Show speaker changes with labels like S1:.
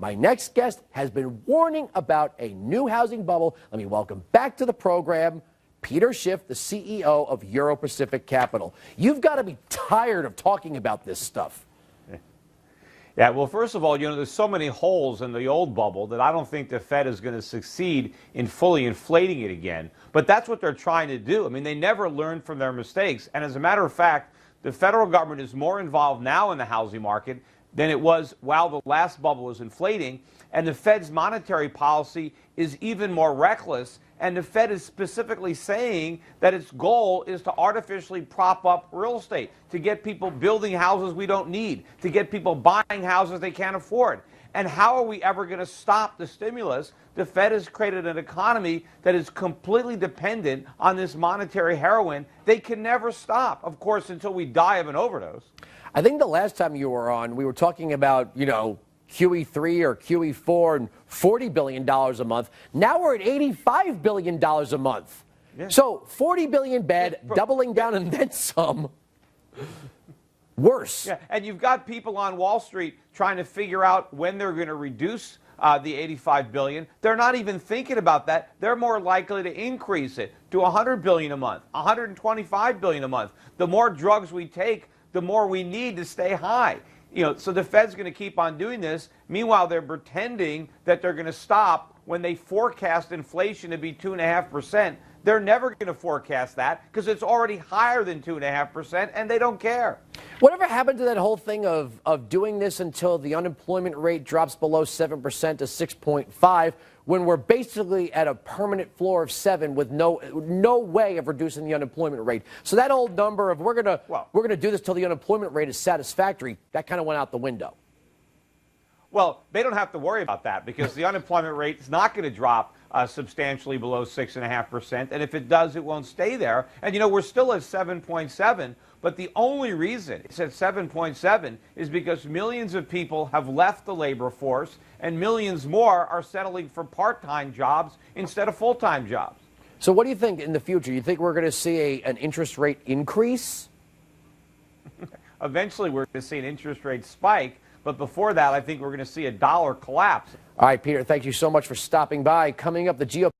S1: My next guest has been warning about a new housing bubble. Let me welcome back to the program Peter Schiff, the CEO of Euro Pacific Capital. You've got to be tired of talking about this stuff.
S2: Yeah, well, first of all, there's so many holes in the old bubble that I don't think the Fed is going to succeed in fully inflating it again. But that's what they're trying to do. I mean, they never learned from their mistakes. And as a matter of fact, the federal government is more involved now in the housing market than it was while the last bubble was inflating. And the Fed's monetary policy is even more reckless. And the Fed is specifically saying that its goal is to artificially prop up real estate, to get people building houses we don't need, to get people buying houses they can't afford. And how are we ever going to stop the stimulus? The Fed has created an economy that is completely dependent on this monetary heroin. They can never stop, of course, until we die of an overdose.
S1: I think the last time you were on, we were talking about, QE3 or QE4 and $40 billion a month. Now we're at $85 billion a month. Yeah. So $40 billion bad, doubling down and then some. Worse.
S2: Yeah, and you've got people on Wall Street trying to figure out when they're going to reduce the $85 billion. They're not even thinking about that. They're more likely to increase it to $100 billion a month, $125 billion a month. The more drugs we take, the more we need to stay high. So the Fed's going to keep on doing this. Meanwhile, they're pretending that they're going to stop when they forecast inflation to be 2.5%. They're never going to forecast that because it's already higher than 2.5%, and they don't care.
S1: Whatever happened to that whole thing of doing this until the unemployment rate drops below 7% to 6.5%, when we're basically at a permanent floor of 7 with no way of reducing the unemployment rate? So that old number of we're gonna do this till the unemployment rate is satisfactory, that kind of went out the window.
S2: Well, they don't have to worry about that because the unemployment rate is not going to drop substantially below 6.5%. And if it does, it won't stay there. And, we're still at 7.7. But the only reason it's at 7.7 is because millions of people have left the labor force and millions more are settling for part-time jobs instead of full-time jobs.
S1: So what do you think in the future? You think we're going to see an interest rate increase?
S2: Eventually, we're going to see an interest rate spike. But before that, I think we're going to see a dollar collapse.
S1: All right, Peter, thank you so much for stopping by. Coming up, the GOP